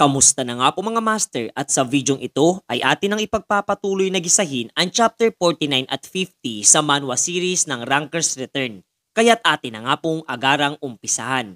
Kamusta na nga po mga master, at sa videong ito ay atin ang ipagpapatuloy na gisahin ang chapter 49 at 50 sa manhwa series ng Ranker's Return. Kaya't atin na nga pong agarang umpisahan.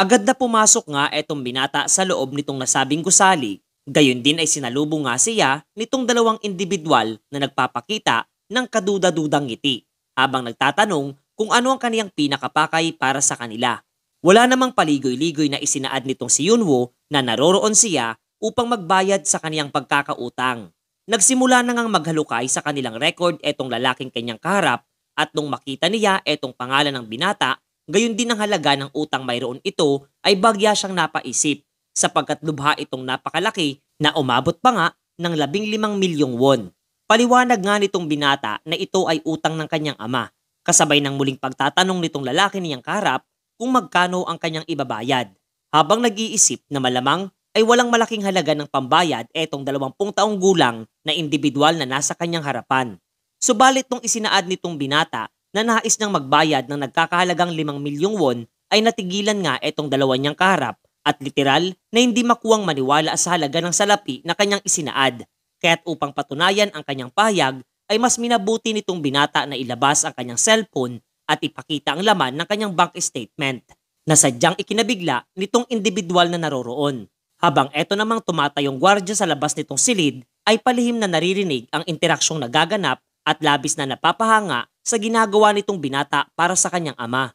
Agad na pumasok nga etong binata sa loob nitong nasabing gusali, gayon din ay sinalubong nga siya nitong dalawang individual na nagpapakita ng kaduda-dudang ngiti habang nagtatanong kung ano ang kaniyang pinakapakay para sa kanila. Wala namang paligoy-ligoy na isinaad nitong si Yunwoo na naroroon siya upang magbayad sa kaniyang pagkakautang. Nagsimula na ngang maghalukay sa kanilang record etong lalaking kanyang kaharap at nung makita niya etong pangalan ng binata, gayon din ang halaga ng utang mayroon ito ay bagya siyang napaisip sapagkat lubha itong napakalaki na umabot pa nga ng 15 milyong won. Paliwanag nga nitong binata na ito ay utang ng kanyang ama, kasabay ng muling pagtatanong nitong lalaki niyang kaharap kung magkano ang kanyang ibabayad. Habang nag-iisip na malamang ay walang malaking halaga ng pambayad etong 20 taong gulang na individual na nasa kanyang harapan. Subalit nung isinaad nitong binata na nais niyang magbayad ng nagkakahalagang 5 milyong won ay natigilan nga etong dalawa niyang kaharap at literal na hindi makuwang maniwala sa halaga ng salapi na kanyang isinaad. Kaya't upang patunayan ang kanyang pahayag ay mas minabuti nitong binata na ilabas ang kanyang cellphone at ipakita ang laman ng kanyang bank statement na sadyang ikinabigla nitong individual na naroroon. Habang eto namang tumatayong gwardya sa labas nitong silid ay palihim na naririnig ang interaksyong nagaganap at labis na napapahanga sa ginagawa nitong binata para sa kanyang ama.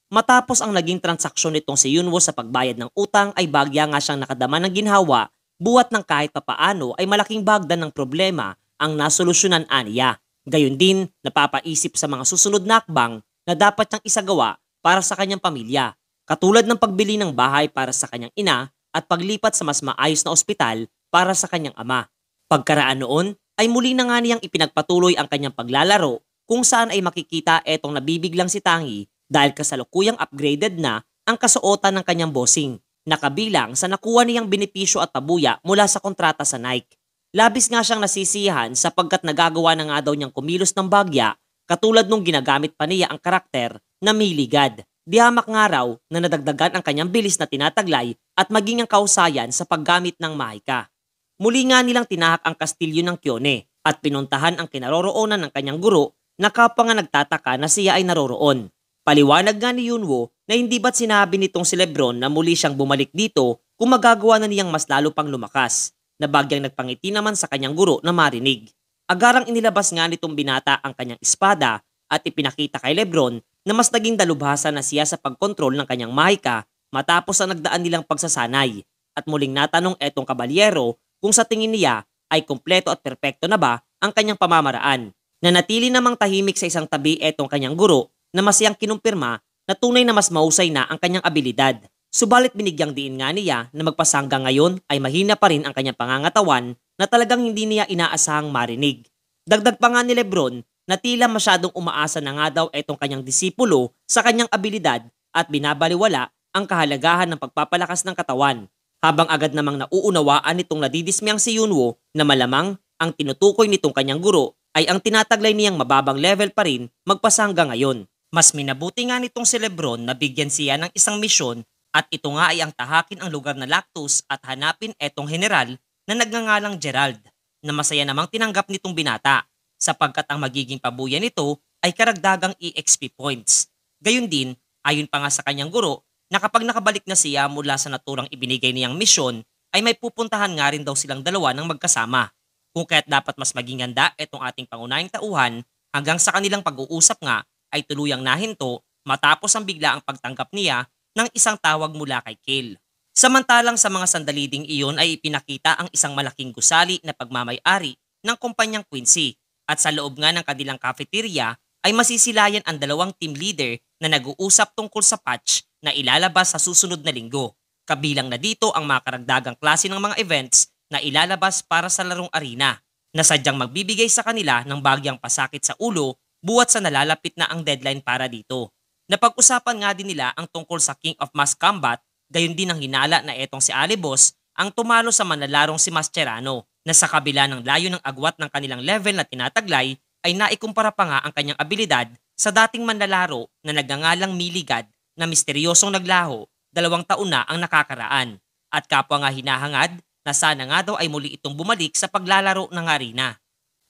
Matapos ang naging transaksyon nitong si Yunwoo sa pagbayad ng utang ay bagya nga siyang nakadama ng ginhawa buwat ng kahit papaano ay malaking bagdan ng problema ang nasolusyonan aniya. Gayon din napapaisip sa mga susunod na akbang na dapat niyang isagawa para sa kanyang pamilya, katulad ng pagbili ng bahay para sa kanyang ina at paglipat sa mas maayos na ospital para sa kanyang ama. Pagkaraan noon ay muli na nga niyang ipinagpatuloy ang kanyang paglalaro kung saan ay makikita etong nabibiglang si Tangi dahil kasalukuyang upgraded na ang kasuotan ng kanyang bossing, nakabilang sa nakuha niyang benepisyo at tabuya mula sa kontrata sa Nike. Labis nga siyang nasisiyahan sapagkat nagagawa na nga daw niyang kumilos ng bagya katulad nung ginagamit pa niya ang karakter na Miligad. Di hamak nga raw na nadagdagan ang kanyang bilis na tinataglay at maging ang kausayan sa paggamit ng mahika. Muli nga nilang tinahak ang kastilyo ng Kyone at pinuntahan ang kinaroroonan ng kanyang guro na kapwa nga nagtataka na siya ay naroroon. Paliwanag nga ni Yunwoo na hindi ba't sinabi nitong si Lebron na muli siyang bumalik dito kung magagawa na niyang mas lalo pang lumakas, na bagyang nagpangiti naman sa kanyang guro na marinig. Agarang inilabas nga nitong binata ang kanyang espada at ipinakita kay Lebron na mas naging dalubhasa na siya sa pagkontrol ng kanyang mahika matapos ang nagdaan nilang pagsasanay. At muling natanong etong kabalyero kung sa tingin niya ay kumpleto at perpekto na ba ang kanyang pamamaraan. Nanatili namang tahimik sa isang tabi etong kanyang guro na masayang kinumpirma na tunay na mas mahusay na ang kanyang abilidad. Subalit binigyang diin nga niya na magpasangga ngayon ay mahina pa rin ang kanyang pangangatawan na talagang hindi niya inaasahang marinig. Dagdag pa nga ni Lebron na tila masyadong umaasa na nga daw etong kanyang disipulo sa kanyang abilidad at binabaliwala ang kahalagahan ng pagpapalakas ng katawan. Habang agad namang nauunawaan nitong nadidismayang si Yunwoo na malamang ang tinutukoy nitong kanyang guro ay ang tinataglay niyang mababang level pa rin magpasangga ngayon. Mas minabuti nga nitong si Lebron na bigyan siya ng isang misyon at ito nga ay ang tahakin ang lugar na Lactus at hanapin etong general na nagngangalang Gerald na masaya namang tinanggap nitong binata sapagkat ang magiging pabuya nito ay karagdagang EXP points. Gayon din, ayon pa nga sa kanyang guro na kapag nakabalik na siya mula sa naturang ibinigay niyang misyon ay may pupuntahan nga rin daw silang dalawa ng magkasama. Kung kaya't dapat mas maging handa etong ating pangunahing tauhan hanggang sa kanilang pag-uusap nga ay tuluyang nahinto matapos ang biglaang pagtanggap niya ng isang tawag mula kay Kale. Samantalang sa mga sandali ding iyon ay ipinakita ang isang malaking gusali na pagmamay-ari ng kumpanyang Quincy at sa loob nga ng kanilang cafeteria ay masisilayan ang dalawang team leader na nag-uusap tungkol sa patch na ilalabas sa susunod na linggo. Kabilang na dito ang mga karagdagang klase ng mga events na ilalabas para sa larong arena na sadyang magbibigay sa kanila ng bagyang pasakit sa ulo buwat sa nalalapit na ang deadline para dito. Napag-usapan nga din nila ang tungkol sa King of Mass Combat, gayon din ang hinala na etong si Alibos ang tumalo sa manalarong si Mascherano na sa kabila ng layo ng agwat ng kanilang level na tinataglay ay naikumpara pa nga ang kanyang abilidad sa dating manlalaro na nagngangalang Miligad na misteryosong naglaho 2 taon na ang nakakaraan. At kapwa nga hinahangad na sana nga daw ay muli itong bumalik sa paglalaro ng arena.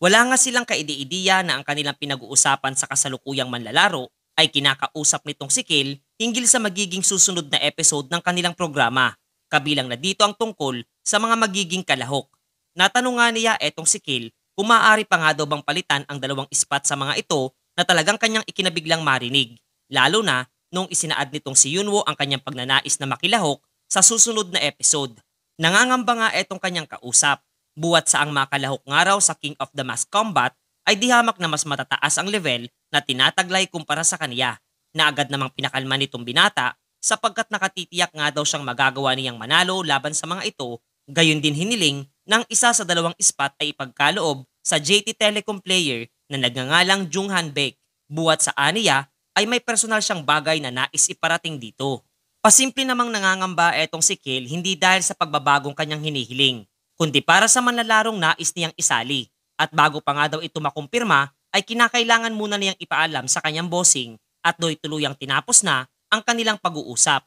Wala nga silang kaide-ideya na ang kanilang pinag-uusapan sa kasalukuyang manlalaro ay kinakausap nitong si Kale hinggil sa magiging susunod na episode ng kanilang programa. Kabilang na dito ang tungkol sa mga magiging kalahok. Natanong nga niya etong si Kale kung maaari pa nga daw bang palitan ang dalawang spot sa mga ito na talagang kanyang ikinabiglang marinig. Lalo na nung isinaad nitong si Yunwo ang kanyang pagnanais na makilahok sa susunod na episode. Nangangamba nga etong kanyang kausap. Buwat sa ang makalahok nga raw sa King of the Mask Combat ay dihamak na mas matataas ang level na tinataglay kumpara sa kaniya, na agad namang pinakalma nitong binata sapagkat nakatitiyak nga daw siyang magagawa niyang manalo laban sa mga ito, gayon din hiniling ng isa sa dalawang spot ay ipagkaloob sa JT Telecom player na nagngangalang Jung Han Baek. Buwat sa aniya ay may personal siyang bagay na nais iparating dito. Pasimple namang nangangamba etong si Kale hindi dahil sa pagbabagong kanyang hinihiling, kundi para sa manlalarong nais niyang isali. At bago pa nga daw ito makumpirma, ay kinakailangan muna niyang ipaalam sa kanyang bossing at do'y tuluyang tinapos na ang kanilang pag-uusap.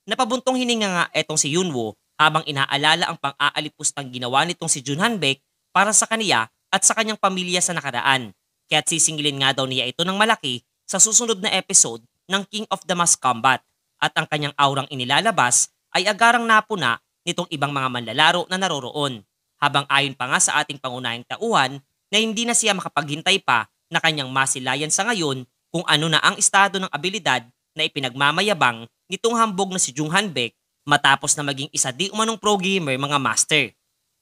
Napabuntong hininga nga etong si Yunwo habang inaalala ang pang-aalipustang ginawa nitong si Jun Han Baek para sa kaniya at sa kanyang pamilya sa nakaraan. Kaya't sisingilin nga daw niya ito ng malaki sa susunod na episode ng King of the Mask Combat, at ang kanyang aurang inilalabas ay agarang napuna nitong ibang mga manlalaro na naroroon. Habang ayon pa nga sa ating pangunahing tauhan na hindi na siya makapaghintay pa na kanyang masilayan sa ngayon kung ano na ang estado ng abilidad na ipinagmamayabang nitong hambog na si Jung Han Baek matapos na maging isa di umanong pro gamer mga master.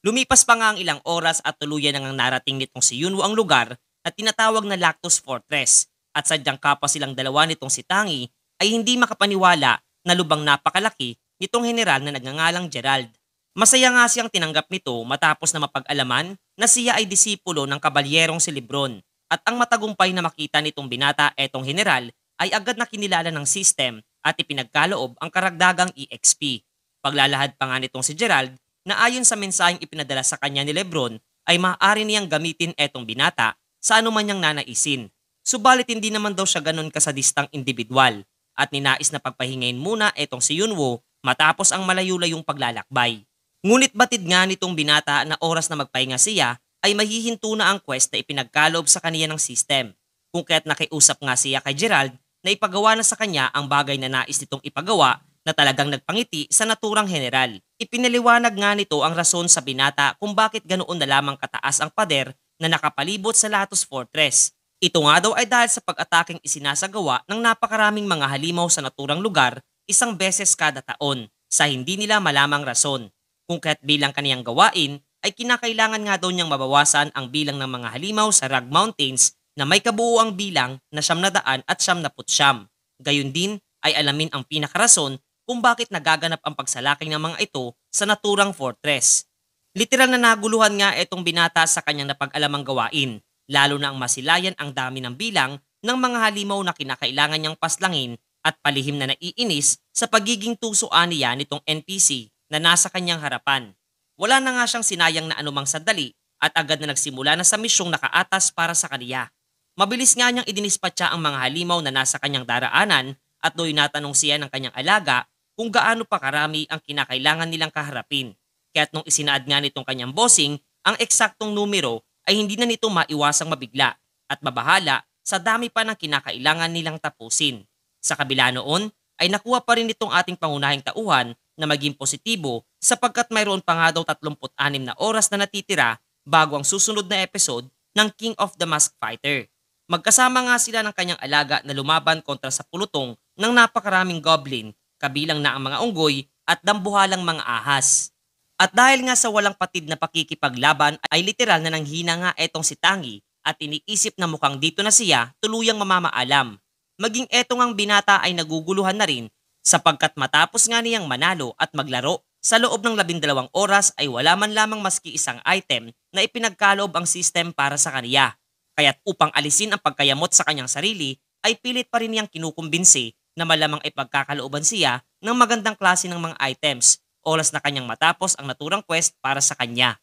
Lumipas pa nga ang ilang oras at tuluyan nang narating nitong si Yunwo ang lugar na tinatawag na Lactus Fortress, at sadyang kapwa silang dalawa nitong si Tangi ay hindi makapaniwala na lubang napakalaki nitong general na nagngangalang Gerald. Masaya nga siyang tinanggap nito matapos na mapag-alaman na siya ay disipulo ng kabalyerong si Lebron, at ang matagumpay na makita nitong binata etong general ay agad na kinilala ng system at ipinagkaloob ang karagdagang EXP. Paglalahad pa nga nitong si Gerald na ayon sa mensaheng ipinadala sa kanya ni Lebron ay maaari niyang gamitin etong binata sa anuman niyang nanaisin. Subalit hindi naman daw siya ganun kasadistang individual at ninais na pagpahingayin muna etong si Yunwo matapos ang malayo-layong paglalakbay. Ngunit batid nga nitong binata na oras na magpahinga siya ay mahihinto na ang quest na ipinagkaloob sa kaniya ng system. Kung kaya't nakiusap nga siya kay Gerald na ipagawa na sa kanya ang bagay na nais nitong ipagawa na talagang nagpangiti sa naturang general. Ipinaliwanag nga nito ang rason sa binata kung bakit ganoon na lamang kataas ang pader na nakapalibot sa Lactus Fortress. Ito nga daw ay dahil sa pag-ataking isinasagawa ng napakaraming mga halimaw sa naturang lugar isang beses kada taon sa hindi nila malamang rason. Kung kaya't bilang kaniyang gawain ay kinakailangan nga daw niyang mabawasan ang bilang ng mga halimaw sa Rug Mountains na may kabuuang bilang na 900 at 99. Gayon din ay alamin ang pinakarason kung bakit nagaganap ang pagsalaking ng mga ito sa naturang fortress. Literal na naguluhan nga itong binata sa kanyang napag-alamang gawain, lalo na ang masilayan ang dami ng bilang ng mga halimaw na kinakailangan niyang paslangin at palihim na naiinis sa pagiging tusuan niya nitong NPC na nasa kanyang harapan. Wala na nga siyang sinayang na anumang sandali at agad na nagsimula na sa misyong nakaatas para sa kaniya. Mabilis nga niyang idinispatcha ang mga halimaw na nasa kanyang daraanan at do'y natanong siya ng kanyang alaga kung gaano pa karami ang kinakailangan nilang kaharapin. Kaya't nung isinaad nga nitong kanyang bossing ang eksaktong numero ay hindi na nito maiwasang mabigla at mabahala sa dami pa ng kinakailangan nilang tapusin. Sa kabila noon ay nakuha pa rin itong ating pangunahing tauhan na maging positibo sapagkat mayroon pa nga daw 36 na oras na natitira bago ang susunod na episode ng King of the Mask Fighter. Magkasama nga sila ng kanyang alaga na lumaban kontra sa pulutong ng napakaraming goblin, kabilang na ang mga unggoy at dambuhalang mga ahas. At dahil nga sa walang patid na pakikipaglaban ay literal na nanghina nga etong si Tangi at iniisip na mukhang dito na siya tuluyang mamamaalam. Maging etong ang binata ay naguguluhan na rin sapagkat matapos nga niyang manalo at maglaro sa loob ng 12 oras ay wala man lamang maski isang item na ipinagkaloob ang system para sa kaniya. Kaya't upang alisin ang pagkayamot sa kanyang sarili ay pilit pa rin niyang kinukumbinsi na malamang ipagkakalooban siya ng magandang klase ng mga items oras na kanyang matapos ang naturang quest para sa kanya.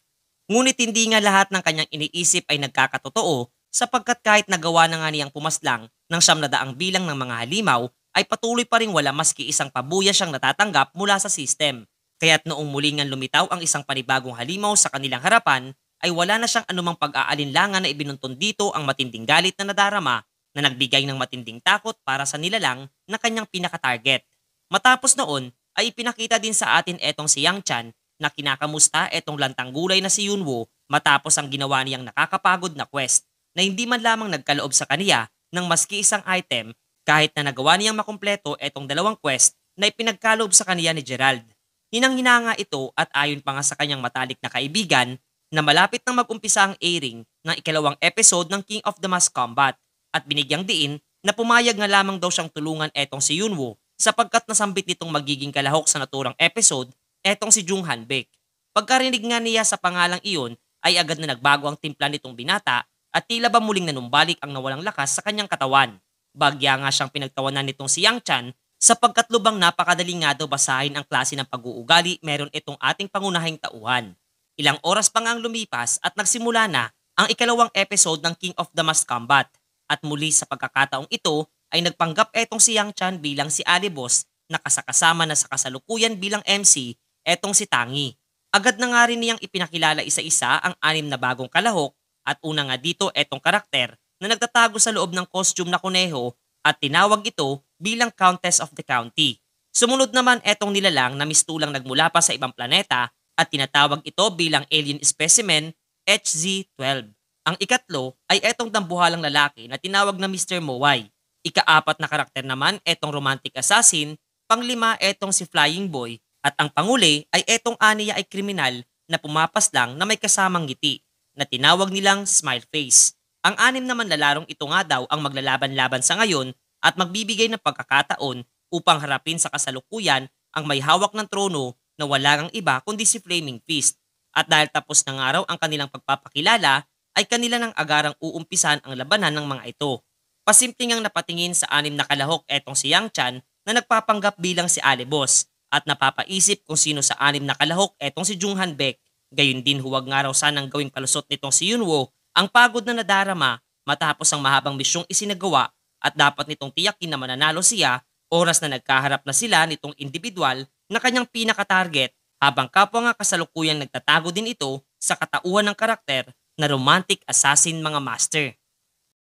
Ngunit hindi nga lahat ng kanyang iniisip ay nagkakatotoo sapagkat kahit nagawa na nga niyang pumaslang ng 900 bilang ng mga halimaw ay patuloy pa rin wala maski isang pabuya siyang natatanggap mula sa system. Kaya't noong muli ngang lumitaw ang isang panibagong halimaw sa kanilang harapan, ay wala na siyang anumang pag-aalinlangan na ibinuntun dito ang matinding galit na nadarama na nagbigay ng matinding takot para sa nilalang na kanyang pinaka-target. Matapos noon, ay ipinakita din sa atin etong si Yang Chan na kinakamusta etong lantang gulay na si Yunwo matapos ang ginawa niyang nakakapagod na quest na hindi man lamang nagkaloob sa kaniya ng maski isang item kahit na nagawa niyang makumpleto etong dalawang quest na ipinagkaloob sa kaniya ni Gerald. Hinang-hina nga ito at ayon pa nga sa kanyang matalik na kaibigan na malapit nang mag-umpisa ang airing ng ikalawang episode ng King of the Mask Combat at binigyang diin na pumayag nga lamang daw siyang tulungan etong si Yunwo sapagkat nasambit nitong magiging kalahok sa naturang episode etong si Jung Hanbek. Pagkarinig nga niya sa pangalang iyon ay agad na nagbago ang timpla nitong binata at tila ba muling nanumbalik ang nawalang lakas sa kanyang katawan. Bagya nga siyang pinagtawanan nitong si Yang Chan sapagkat lubang napakadali nga daw basahin ang klase ng pag-uugali meron itong ating pangunahing tauhan. Ilang oras pa nga ang lumipas at nagsimula na ang ikalawang episode ng King of the Mask Combat at muli sa pagkakataong ito ay nagpanggap etong si Yang Chan bilang si Alibos na kasakasama na sa kasalukuyan bilang MC etong si Tangi. Agad na nga rin niyang ipinakilala isa-isa ang 6 na bagong kalahok at una nga dito etong karakter na nagtatago sa loob ng costume na kuneho at tinawag ito bilang Countess of the County. Sumunod naman etong nilalang na mistulang nagmula pa sa ibang planeta at tinatawag ito bilang alien specimen HZ-12. Ang ikatlo ay etong dambuhalang lalaki na tinawag na Mr. Mowai. Ika-4 na karakter naman etong romantic assassin, pang-5 etong si Flying Boy, at ang panguli ay etong aniya ay kriminal na pumapas lang na may kasamang ngiti na tinawag nilang Smile Face. Ang 6 naman lalarong ito nga daw ang maglalaban-laban sa ngayon at magbibigay ng pagkakataon upang harapin sa kasalukuyan ang may hawak ng trono na wala kang iba kundi si Flaming Fist. At dahil tapos na nga raw ang kanilang pagpapakilala, ay kanila nang agarang uumpisan ang labanan ng mga ito. Pasimple ngang napatingin sa 6 na kalahok etong si Yang Chan na nagpapanggap bilang si Alibos at napapaisip kung sino sa 6 na kalahok etong si Jung Hanbek. Gayun din huwag nga raw sanang gawing palusot nitong si Yunwo ang pagod na nadarama matapos ang mahabang misyong isinagawa at dapat nitong tiyakin na mananalo siya oras na nagkaharap na sila nitong individual na kanyang pinaka-target habang kapwa nga kasalukuyang nagtatago din ito sa katauhan ng karakter na romantic assassin mga master.